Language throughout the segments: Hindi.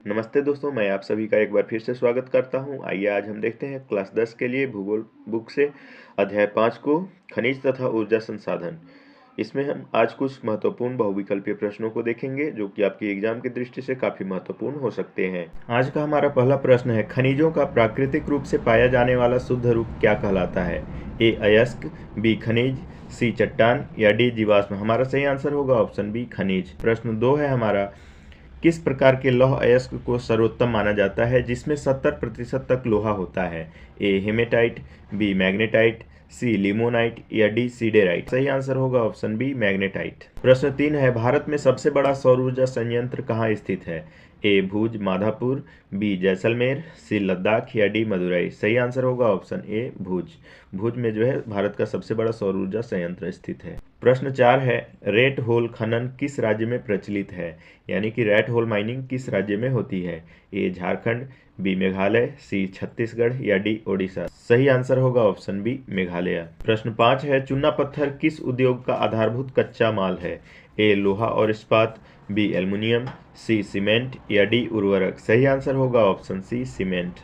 नमस्ते दोस्तों, मैं आप सभी का एक बार फिर से स्वागत करता हूं। आइए आज हम देखते हैं क्लास 10 के लिए भूगोल बुक से अध्याय 5 को, खनिज तथा ऊर्जा संसाधन। इसमें हम आज कुछ महत्वपूर्ण बहुविकल्पीय प्रश्नों को देखेंगे जो कि आपकी एग्जाम की दृष्टि से काफ़ी महत्वपूर्ण हो सकते हैं। आज का हमारा पहला प्रश्न है, खनिजों का प्राकृतिक रूप से पाया जाने वाला शुद्ध रूप क्या कहलाता है? ए अयस्क, बी खनिज, सी चट्टान या डी जीवाश्म। हमारा सही आंसर होगा ऑप्शन बी खनिज। प्रश्न 2 है हमारा, किस प्रकार के लौह अयस्क को सर्वोत्तम माना जाता है जिसमें 70% तक लोहा होता है? ए हेमेटाइट, बी मैग्नेटाइट, सी लिमोनाइट या डी सीडेराइट। सही आंसर होगा ऑप्शन बी मैग्नेटाइट। प्रश्न 3 है, भारत में सबसे बड़ा सौर ऊर्जा संयंत्र कहाँ स्थित है? ए भुज माधापुर, बी जैसलमेर, सी लद्दाख या डी मदुरई। सही आंसर होगा ऑप्शन ए भुज। भुज में जो है भारत का सबसे बड़ा सौर ऊर्जा संयंत्र स्थित है। प्रश्न 4 है, रेट होल खनन किस राज्य में प्रचलित है? यानी कि रेट होल माइनिंग किस राज्य में होती है? ए झारखंड, बी मेघालय, सी छत्तीसगढ़ या डी ओडिशा। सही आंसर होगा ऑप्शन बी मेघालय। प्रश्न 5 है, चूना पत्थर किस उद्योग का आधारभूत कच्चा माल है? ए लोहा और इस्पात, बी एल्युमिनियम, सी सीमेंट या डी उर्वरक। सही आंसर होगा ऑप्शन सी सीमेंट।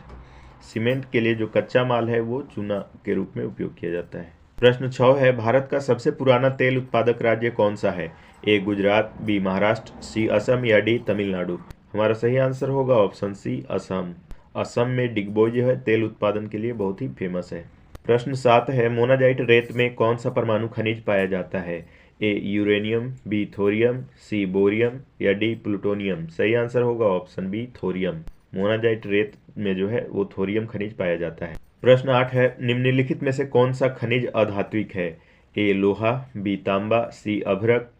सीमेंट के लिए जो कच्चा माल है वो चूना के रूप में उपयोग किया जाता है। प्रश्न 6 है, भारत का सबसे पुराना तेल उत्पादक राज्य कौन सा है? ए गुजरात, बी महाराष्ट्र, सी असम या डी तमिलनाडु। हमारा सही आंसर होगा ऑप्शन सी असम। असम में डिगबोई जो है तेल उत्पादन के लिए बहुत ही फेमस है। प्रश्न 7 है, मोनाजाइट रेत में कौन सा परमाणु खनिज पाया जाता है? ए यूरेनियम, बी थोरियम, सी बोरियम या डी प्लूटोनियम। सही आंसर होगा ऑप्शन बी थोरियम। मोनाजाइट रेत में जो है वो थोरियम खनिज पाया जाता है। प्रश्न 8 है, निम्नलिखित में से कौन सा खनिज अधात्विक है? ए लोहा, बी तांबा, सी अभ्रक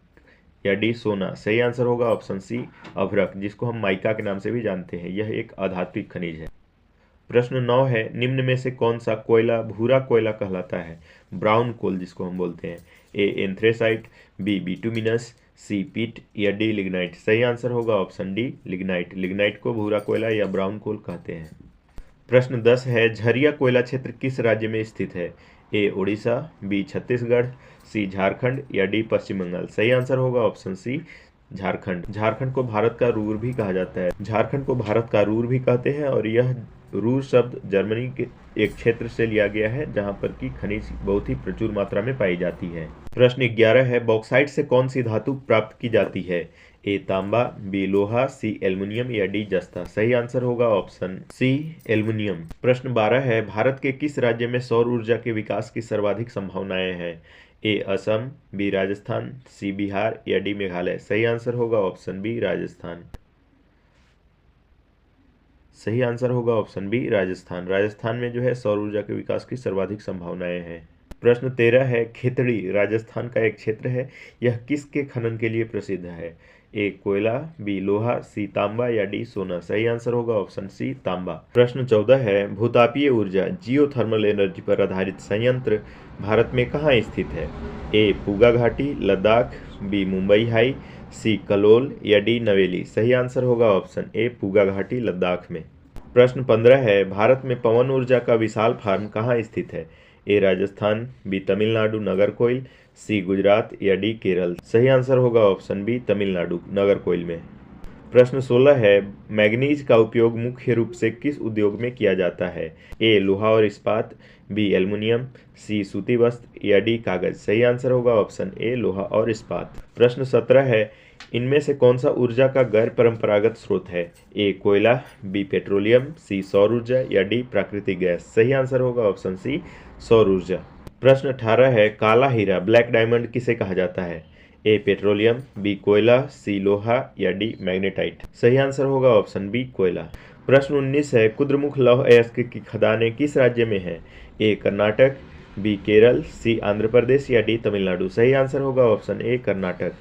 या डी सोना। सही आंसर होगा ऑप्शन सी अभ्रक, जिसको हम माइका के नाम से भी जानते हैं। यह एक अधात्विक खनिज है। प्रश्न 9 है, निम्न में से कौन सा कोयला भूरा कोयला कहलाता है? ब्राउन कोल जिसको हम बोलते हैं। ए एंथ्रेसाइट, बी बिटुमिनस, सी पीट या डी लिग्नाइट। सही आंसर होगा ऑप्शन डी लिग्नाइट। लिग्नाइट को भूरा कोयला या ब्राउन कोल कहते हैं। प्रश्न 10 है, झरिया कोयला क्षेत्र किस राज्य में स्थित है? ए उड़ीसा, बी छत्तीसगढ़, सी झारखंड या डी पश्चिम बंगाल। सही आंसर होगा ऑप्शन सी झारखंड। झारखंड को भारत का रूर भी कहा जाता है। झारखंड को भारत का रूर भी कहते हैं और यह रूर शब्द जर्मनी के एक क्षेत्र से लिया गया है जहां पर की खनिज बहुत ही प्रचुर मात्रा में पाई जाती है। प्रश्न 11 है, बॉक्साइट से कौन सी धातु प्राप्त की जाती है? ए तांबा, बी लोहा, सी एल्युमिनियम या डी जस्ता। सही आंसर होगा ऑप्शन सी एल्युमिनियम। प्रश्न 12 है, भारत के किस राज्य में सौर ऊर्जा के विकास की सर्वाधिक संभावनाएं हैं? ए असम, बी राजस्थान, सी बिहार या डी मेघालय। सही आंसर होगा ऑप्शन बी राजस्थान। सही आंसर होगा ऑप्शन बी राजस्थान। राजस्थान में जो है सौर ऊर्जा के विकास की सर्वाधिक संभावनाएं हैं। प्रश्न 13 है, खेतड़ी राजस्थान का एक क्षेत्र है, यह किसके खनन के लिए प्रसिद्ध है? ए कोयला, बी लोहा, सी तांबा या डी सोना। सही आंसर होगा ऑप्शन सी तांबा। प्रश्न 14 है, भूतापीय ऊर्जा जियोथर्मल एनर्जी पर आधारित संयंत्र भारत में कहाँ स्थित है? ए पूगा घाटी, लद्दाख, बी मुंबई हाई, सी कलोल या डी नवेली। सही आंसर होगा ऑप्शन ए पूगा घाटी, लद्दाख में। प्रश्न 15 है, भारत में पवन ऊर्जा का विशाल फार्म कहाँ स्थित है? ए राजस्थान, बी तमिलनाडु नगरकोइल, सी गुजरात या डी केरल। सही आंसर होगा ऑप्शन बी तमिलनाडु नगरकोइल में। प्रश्न 16 है, मैग्नीज का उपयोग मुख्य रूप से किस उद्योग में किया जाता है? ए लोहा और इस्पात, बी एल्युमिनियम, सी सूती वस्त्र या डी कागज। सही आंसर होगा ऑप्शन ए लोहा और इस्पात। प्रश्न 17 है, इनमें से कौन सा ऊर्जा का गैर परंपरागत स्रोत है? ए कोयला, बी पेट्रोलियम, सी सौर ऊर्जा या डी प्राकृतिक गैस। सही आंसर होगा ऑप्शन सी सौर ऊर्जा। प्रश्न 18 है, काला हीरा ब्लैक डायमंड किसे कहा जाता है? ए पेट्रोलियम, बी कोयला, सी लोहा या डी मैग्नेटाइट। सही आंसर होगा ऑप्शन बी कोयला। प्रश्न 19 है, कुद्रमुख लौह अयस्क की खदानें किस राज्य में है? ए कर्नाटक, बी केरल, सी आंध्र प्रदेश या डी तमिलनाडु। सही आंसर होगा ऑप्शन ए कर्नाटक।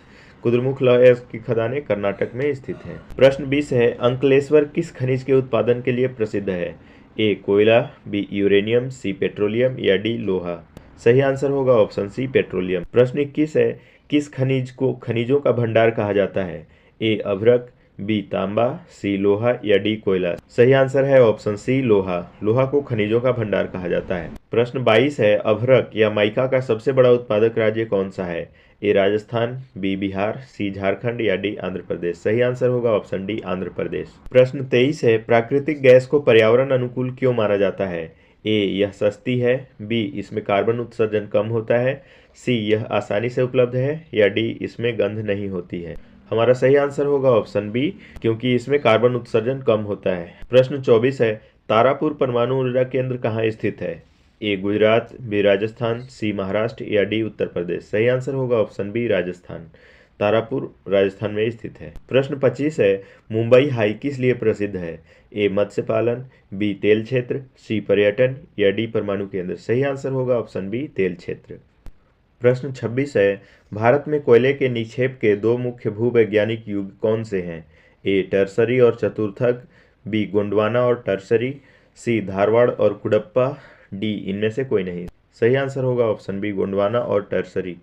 कुद्रमुख लौह अयस्क की खदानें कर्नाटक में स्थित हैं। प्रश्न 20 है, अंकलेश्वर किस खनिज के उत्पादन के लिए प्रसिद्ध है? ए कोयला, बी यूरेनियम, सी पेट्रोलियम या डी लोहा। सही आंसर होगा ऑप्शन सी पेट्रोलियम। प्रश्न 21 है, किस खनिज को खनिजों का भंडार कहा जाता है? ए अभ्रक, बी तांबा, सी लोहा या डी कोयला। सही आंसर है ऑप्शन सी लोहा। लोहा को खनिजों का भंडार कहा जाता है। प्रश्न 22 है, अभ्रक या माइका का सबसे बड़ा उत्पादक राज्य कौन सा है? ए राजस्थान, बी बिहार, सी झारखंड या डी आंध्र प्रदेश। सही आंसर होगा ऑप्शन डी आंध्र प्रदेश। प्रश्न 23 है, प्राकृतिक गैस को पर्यावरण अनुकूल क्यों माना जाता है? ए यह सस्ती है, बी इसमें कार्बन उत्सर्जन कम होता है, सी यह आसानी से उपलब्ध है या डी इसमें गंध नहीं होती है। हमारा सही आंसर होगा ऑप्शन बी, क्योंकि इसमें कार्बन उत्सर्जन कम होता है। प्रश्न 24 है, तारापुर परमाणु ऊर्जा केंद्र कहाँ स्थित है? ए गुजरात, बी राजस्थान, सी महाराष्ट्र या डी उत्तर प्रदेश। सही आंसर होगा ऑप्शन बी राजस्थान। तारापुर राजस्थान में स्थित है। प्रश्न 25 है, मुंबई हाई किस लिए प्रसिद्ध है? ए मत्स्य पालन, बी तेल क्षेत्र, सी पर्यटन या डी परमाणु केंद्र। सही आंसर होगा ऑप्शन बी तेल क्षेत्र। प्रश्न 26 है, भारत में कोयले के निक्षेप के दो मुख्य भूवैज्ञानिक युग कौन से हैं? ए टर्सरी और चतुर्थक, बी गोंडवाना और टर्सरी, सी धारवाड़ और कुडप्पा, डी इनमें से कोई नहीं। सही आंसर होगा ऑप्शन बी गोंडवाना और टर्सरी।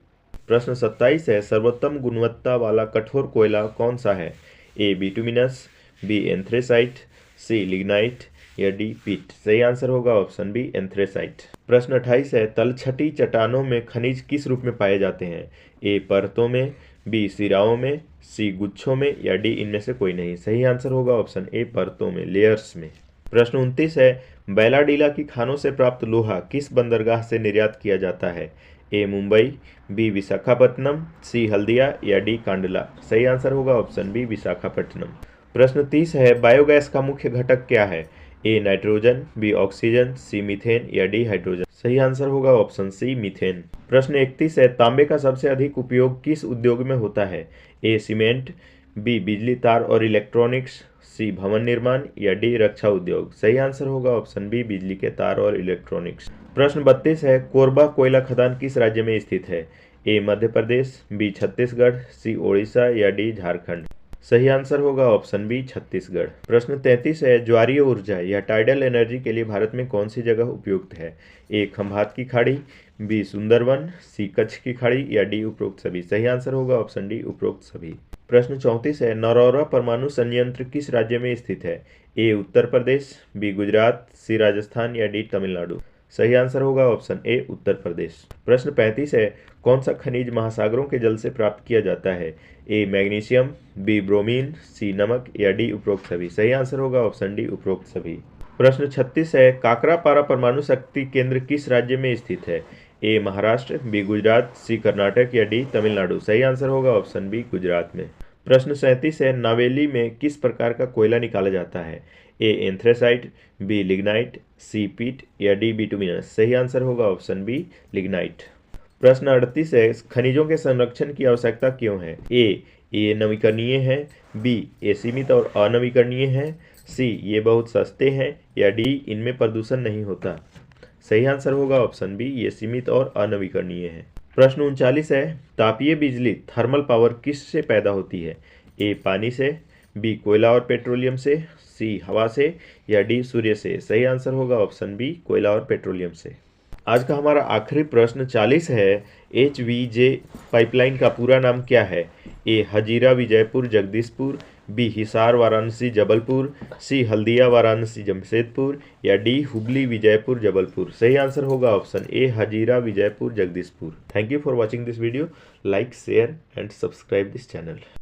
प्रश्न 27 है, सर्वोत्तम गुणवत्ता वाला कठोर कोयला कौन सा है? ए बिटुमिनस, बी एंथ्रेसाइट, सी लिग्नाइट या डी पीट। सही आंसर होगा ऑप्शन बी एंथ्रेसाइट। प्रश्न 28 है, तलछटी चट्टानों में खनिज किस रूप में पाए जाते हैं? ए परतों में, बी सिराओं में, सी गुच्छों में या डी इनमें से कोई नहीं। सही आंसर होगा ऑप्शन ए परतों में, लेयर्स में। प्रश्न 29 है, बैलाडीला की खानों से प्राप्त लोहा किस बंदरगाह से निर्यात किया जाता है? ए मुंबई, बी विशाखापट्टनम, सी हल्दिया या डी कांडला। सही आंसर होगा ऑप्शन बी विशाखापट्टनम। प्रश्न 30 है, बायोगैस का मुख्य घटक क्या है? A nitrogen, B oxygen, C methane या डी हाइड्रोजन। सही आंसर होगा ऑप्शन सी मीथेन। प्रश्न 31 है, तांबे का सबसे अधिक उपयोग किस उद्योग में होता है? ए सीमेंट, बी बिजली तार और इलेक्ट्रॉनिक्स, सी भवन निर्माण या डी रक्षा उद्योग। सही आंसर होगा ऑप्शन बी बिजली के तार और इलेक्ट्रॉनिक्स। प्रश्न 32 है, कोरबा कोयला खदान किस राज्य में स्थित है? ए मध्य प्रदेश, बी छत्तीसगढ़, सी ओडिशा या डी झारखंड। सही आंसर होगा ऑप्शन बी छत्तीसगढ़। प्रश्न 33 है, ज्वारीय ऊर्जा या टाइडल एनर्जी के लिए भारत में कौन सी जगह उपयुक्त है? ए खंभात की खाड़ी, बी सुंदरवन, सी कच्छ की खाड़ी या डी उपरोक्त सभी। सही आंसर होगा ऑप्शन डी उपरोक्त सभी। प्रश्न 34 है, नरौरा परमाणु संयंत्र किस राज्य में स्थित है? ए उत्तर प्रदेश, बी गुजरात, सी राजस्थान या डी तमिलनाडु। सही आंसर होगा ऑप्शन ए उत्तर प्रदेश। प्रश्न 35 है, कौन सा खनिज महासागरों के जल से प्राप्त किया जाता है? ए मैग्नीशियम, बी ब्रोमीन, सी नमक या डी उपरोक्त सभी। सही आंसर होगा ऑप्शन डी उपरोक्त सभी। प्रश्न 36 है, काकरापारा परमाणु शक्ति केंद्र किस राज्य में स्थित है? ए महाराष्ट्र, बी गुजरात, सी कर्नाटक या डी तमिलनाडु। सही आंसर होगा ऑप्शन बी गुजरात में। प्रश्न 37 है, नावेली में किस प्रकार का कोयला निकाला जाता है? ए एंथ्रेसाइट, बी लिग्नाइट, सी पीट या डी बिटुमिनस। सही आंसर होगा ऑप्शन बी लिग्नाइट। प्रश्न 38 है, खनिजों के संरक्षण की आवश्यकता क्यों है? ए नवीकरणीय है, बी ये सीमित और अनवीकरणीय है, सी ये बहुत सस्ते हैं या डी इनमें प्रदूषण नहीं होता। सही आंसर होगा ऑप्शन बी ये सीमित और अनवीकरणीय है। प्रश्न 39 है, तापीय बिजली थर्मल पावर किस से पैदा होती है? ए पानी से, बी कोयला और पेट्रोलियम से, सी हवा से या डी सूर्य से। सही आंसर होगा ऑप्शन बी कोयला और पेट्रोलियम से। आज का हमारा आखिरी प्रश्न 40 है, HVJ पाइपलाइन का पूरा नाम क्या है? ए हजीरा विजयपुर जगदीशपुर, बी हिसार वाराणसी जबलपुर, सी हल्दिया वाराणसी जमशेदपुर या डी हुबली विजयपुर जबलपुर। सही आंसर होगा option A Hazira Vijaypur Jagdishpur. Thank you for watching this video. Like, share and subscribe this channel.